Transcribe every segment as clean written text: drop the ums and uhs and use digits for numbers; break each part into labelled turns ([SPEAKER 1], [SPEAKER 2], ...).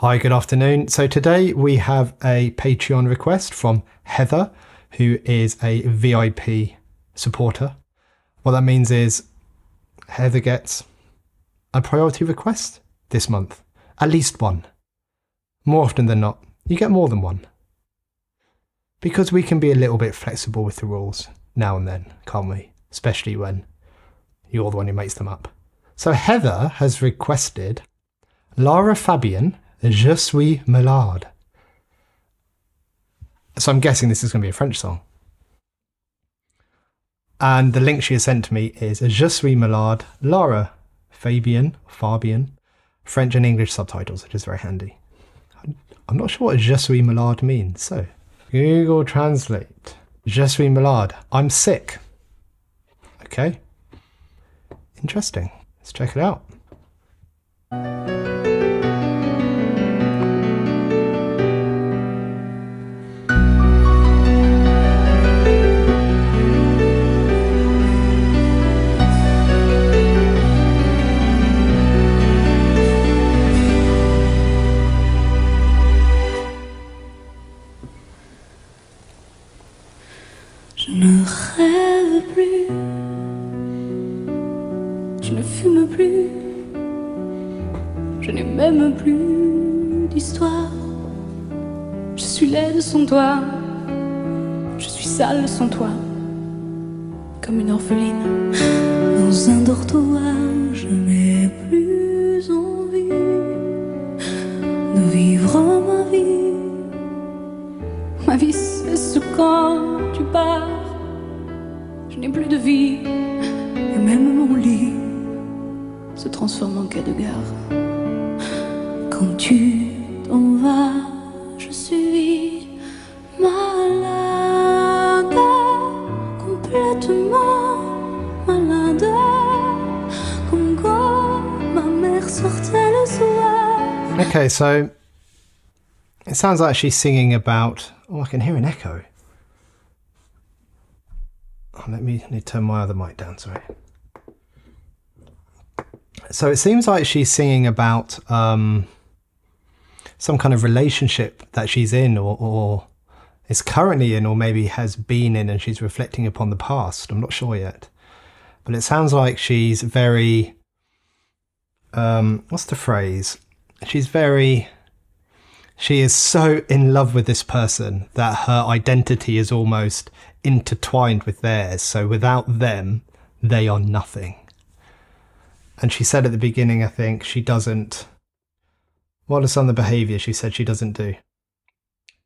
[SPEAKER 1] Hi, good afternoon. So today we have a Patreon request from Heather, who is a VIP supporter. What that means is Heather gets a priority request this month. At least one. More often than not, you get more than one. Because we can be a little bit flexible with the rules now and then, can't we? Especially when you're the one who makes them up. So Heather has requested Lara Fabian, Je suis Malade. So I'm guessing this is going to be a French song. And the link she has sent to me is Je suis Malade, Lara Fabian, French and English subtitles, which is very handy. I'm not sure what Je suis Malade means, so Google Translate. Je suis malade. I'm sick. Okay. Interesting. Let's check it out.
[SPEAKER 2] Je ne rêve plus, je ne fume plus, je n'ai même plus d'histoire. Je suis laide sans toi, je suis sale sans toi, comme une orpheline dans un dortoir. Je n'ai plus envie de vivre ma vie. Ma vie cesse quand tu pars. Je n'ai plus de vie, et même mon lit se transforme en quai de gare. Quand tu t'en vas, je suis malade, complètement malade, comme quand ma mère sortait le soir.
[SPEAKER 1] Okay, so it sounds like she's singing about... Oh, I can hear an echo. Oh, let me turn my other mic down, sorry. So it seems like she's singing about some kind of relationship that she's in or is currently in or maybe has been in, and she's reflecting upon the past. I'm not sure yet. But it sounds like she's very... what's the phrase? She is so in love with this person that her identity is almost intertwined with theirs. So without them, they are nothing. And she said at the beginning, I think, she doesn't... What are some of the behaviour she said she doesn't do?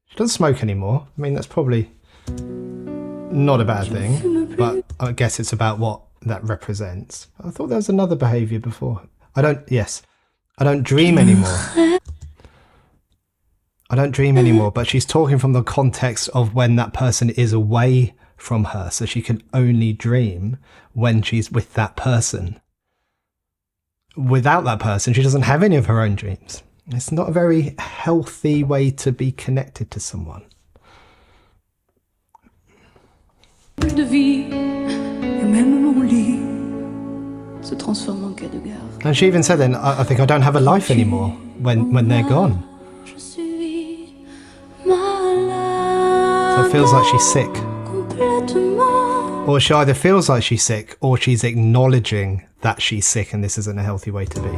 [SPEAKER 1] She doesn't smoke anymore. I mean, that's probably not a bad thing, but I guess it's about what that represents. I thought there was another behaviour before. I don't dream anymore. I don't dream anymore, but she's talking from the context of when that person is away from her, so she can only dream when she's with that person. Without that person, she doesn't have any of her own dreams. It's not a very healthy way to be connected to someone.
[SPEAKER 2] Plus de vie, et même mon lit se transforme en quai de gare.
[SPEAKER 1] And she even said then, I think I don't have a life anymore when they're gone. So it feels like she's sick. Or she either feels like she's sick or she's acknowledging that she's sick, and this isn't a healthy way to be.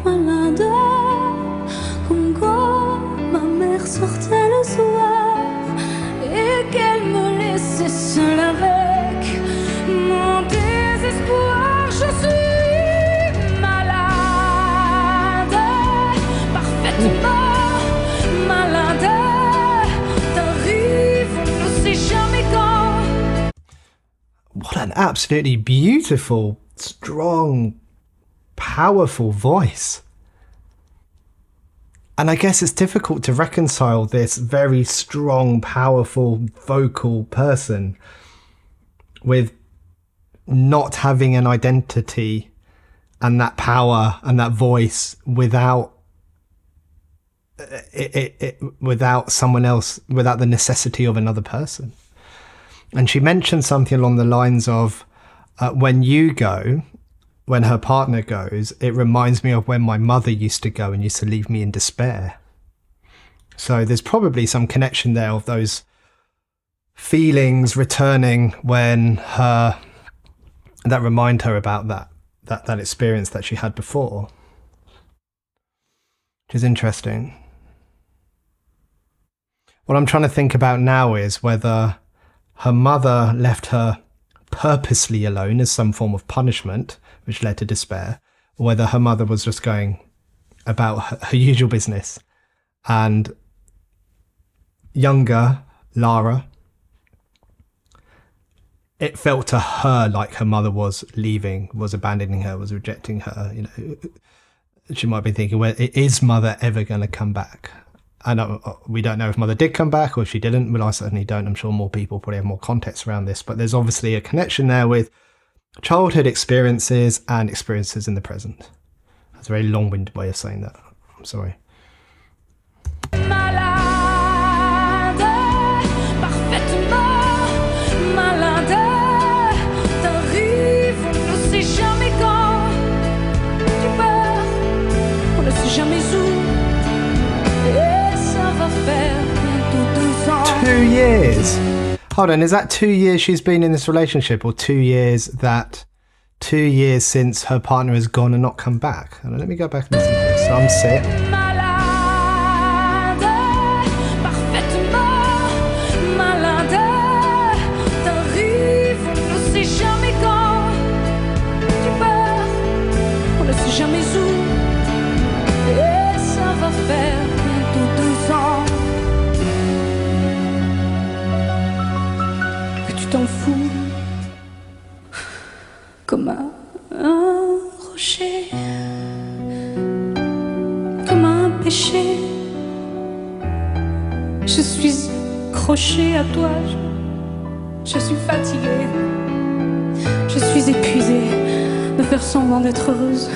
[SPEAKER 1] What an absolutely beautiful, strong, powerful voice. And I guess it's difficult to reconcile this very strong, powerful, vocal person with not having an identity and that power and that voice without without someone else, without the necessity of another person. And she mentioned something along the lines of, when you go, when her partner goes, it reminds me of when my mother used to go and used to leave me in despair. So there's probably some connection there of those feelings returning when that remind her about that experience that she had before, which is interesting. What I'm trying to think about now is whether her mother left her purposely alone as some form of punishment, which led to despair, or whether her mother was just going about her usual business. And younger Lara, it felt to her like her mother was leaving, was abandoning her, was rejecting her. You know, she might be thinking, well, is mother ever going to come back? And we don't know if mother did come back or if she didn't. Well, I certainly don't. I'm sure more people probably have more context around this, but there's obviously a connection there with childhood experiences and experiences in the present. That's a very long-winded way of saying that. I'm sorry.
[SPEAKER 2] Malade, parfaitement malade, t'arrives, on ne sait jamais quand, tu pars, on ne sait jamais où, et ça va faire bientôt 2 ans.
[SPEAKER 1] 2 years. Hold on, is that 2 years she's been in this relationship, or 2 years since her partner has gone and not come back? Hold on, let me go back and listen to this. So I'm sick.
[SPEAKER 2] Malade, parfaitement malade, t'arrives, on ne sait jamais quand, tu pars, on ne sait jamais où, et ça va faire bientôt 2 ans. T'en fous comme un rocher, comme un péché. Je suis accrochée à toi, je suis fatiguée, je suis épuisée de faire semblant d'être heureuse.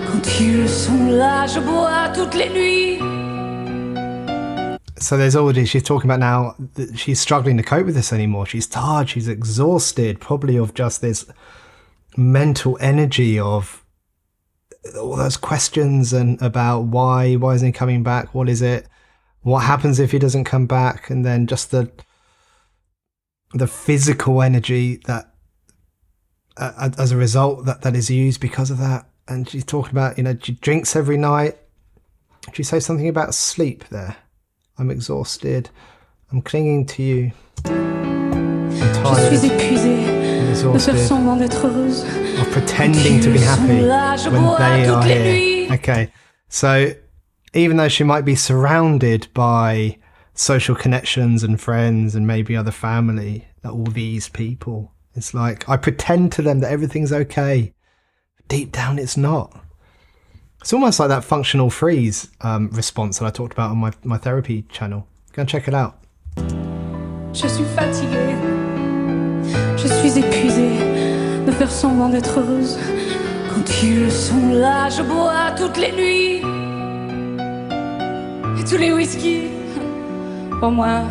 [SPEAKER 2] Quand ils sont là, je bois toutes les nuits.
[SPEAKER 1] So there's already, she's talking about now that she's struggling to cope with this anymore. She's tired, she's exhausted, probably of just this mental energy of all those questions and about why isn't he coming back? What is it? What happens if he doesn't come back? And then just the physical energy that as a result that is used because of that. And she's talking about, you know, she drinks every night. She says something about sleep there. I'm exhausted. I'm clinging to you. I'm tired.
[SPEAKER 2] Je suis épuisée de faire semblant d'être heureuse.
[SPEAKER 1] Of pretending to be happy when they are here. Okay, so even though she might be surrounded by social connections and friends and maybe other family, all these people, it's like I pretend to them that everything's okay. Deep down, it's not. It's almost like that functional freeze response that I talked about on my therapy channel. Go and check it out.
[SPEAKER 2] Je suis fatiguée, je suis épuisée de faire semblant d'être heureuse. Quand ils sont là, je bois toutes les nuits. Et tous les whisky, pour moi,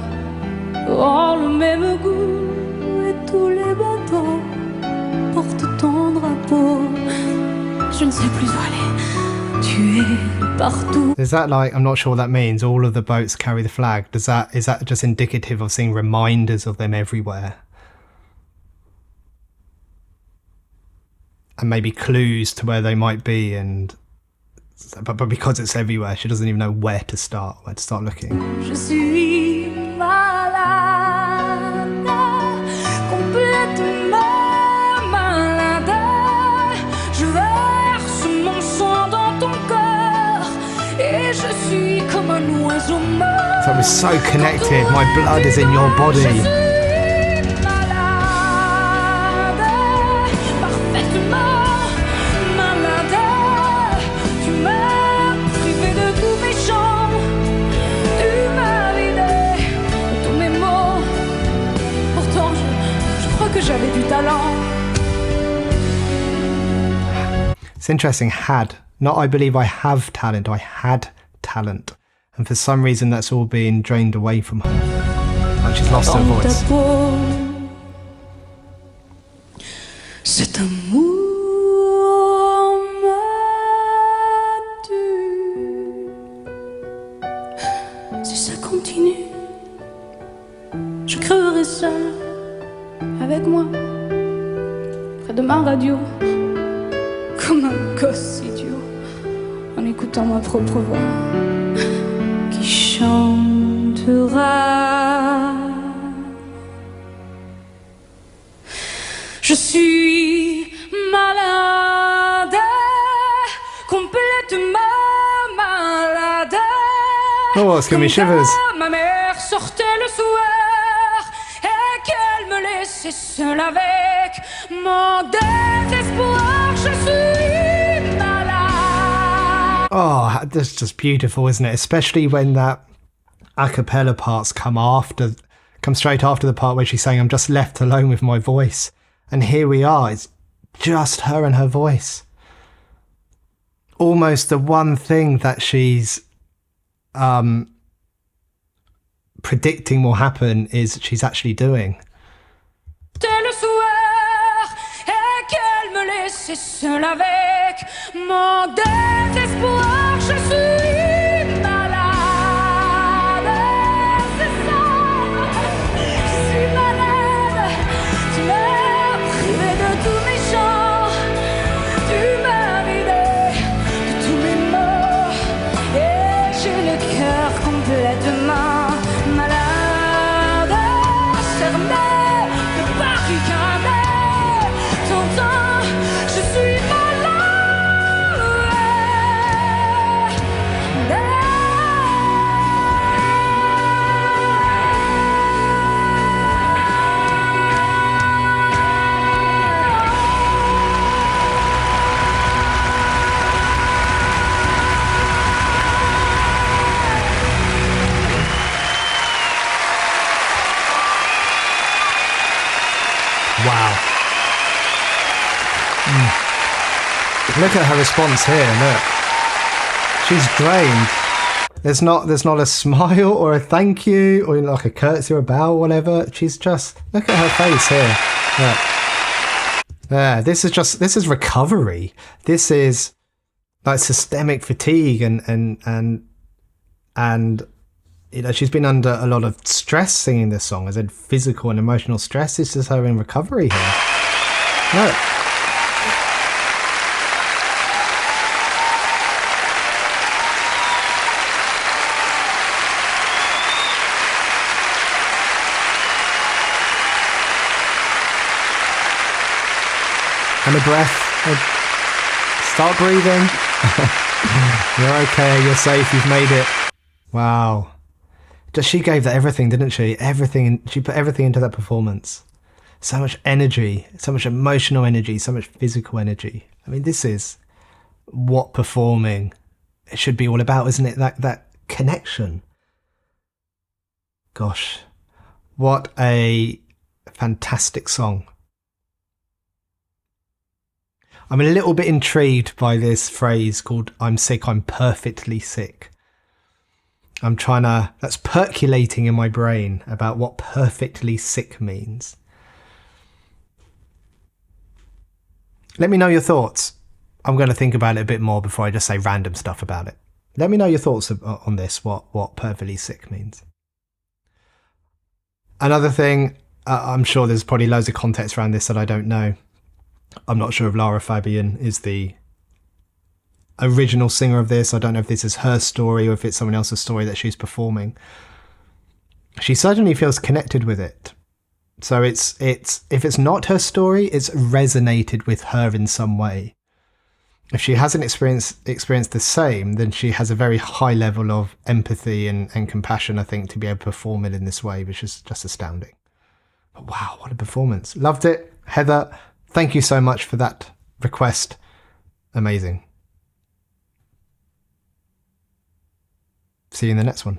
[SPEAKER 2] ont le même goût. Et tous les bateaux portent ton drapeau. Je ne sais plus où aller. Tu es partout.
[SPEAKER 1] Is that like, I'm not sure what that means, all of the boats carry the flag? Is that just indicative of seeing reminders of them everywhere? And maybe clues to where they might be, but because it's everywhere, she doesn't even know where to start looking.
[SPEAKER 2] Je suis malade, complètement malade. Je verse mon sang dans ton corps et je suis comme un oiseau mort.
[SPEAKER 1] So we're so connected. My blood is in your body.
[SPEAKER 2] J'avais du talent.
[SPEAKER 1] It's interesting, had. Not I believe I have talent, I had talent. And for some reason that's all being drained away from her. Like she's lost her voice.
[SPEAKER 2] Cet amour m'a tué. C'est continue, je creverai seule, avec moi, près de ma radio, comme un gosse idiot, en écoutant ma propre voix, qui chantera. Je suis malade, complètement malade.
[SPEAKER 1] Oh, it's giving me shivers.
[SPEAKER 2] Ma mère sortait le soir et qu'elle me laissait seule avec mon désespoir. Je suis malade.
[SPEAKER 1] Oh, that's just beautiful, isn't it? Especially when that a cappella parts come straight after the part where she's saying, I'm just left alone with my voice. And here we are, it's just her and her voice. Almost the one thing that she's predicting will happen is she's actually doing.
[SPEAKER 2] Le soir et qu'elle me laissait seule avec mon désespoir. Je suis malade, c'est ça. Je suis malade. Tu m'as privé de tous mes chants, tu m'as vidé de tous mes mots, et j'ai le cœur complètement malade, cerné. T'entends, je suis
[SPEAKER 1] Wow. Look at her response here, look. She's drained. There's not a smile or a thank you or like a curtsy or a bow or whatever. She's just, look at her face here. Look. There, this is recovery. This is like systemic fatigue and you know, she's been under a lot of stress singing this song. I said physical and emotional stress. This is her in recovery here. Look. And a breath. Start breathing. You're okay. You're safe. You've made it. Wow. She gave that everything, didn't she? Everything. She put everything into that performance. So much energy, so much emotional energy, so much physical energy. I mean, this is what performing it should be all about, isn't it? That connection. Gosh, what a fantastic song. I'm a little bit intrigued by this phrase called I'm sick, I'm perfectly sick. That's percolating in my brain about what perfectly sick means. Let me know your thoughts. I'm going to think about it a bit more before I just say random stuff about it. Let me know your thoughts on this, what perfectly sick means. Another thing, I'm sure there's probably loads of context around this that I don't know. I'm not sure if Lara Fabian is the original singer of this. I don't know if this is her story or if it's someone else's story that she's performing. She certainly feels connected with it. So it's if it's not her story, it's resonated with her in some way. If she hasn't experienced the same, then she has a very high level of empathy and compassion, I think, to be able to perform it in this way, which is just astounding. But wow, what a performance. Loved it. Heather, thank you so much for that request. Amazing. See you in the next one.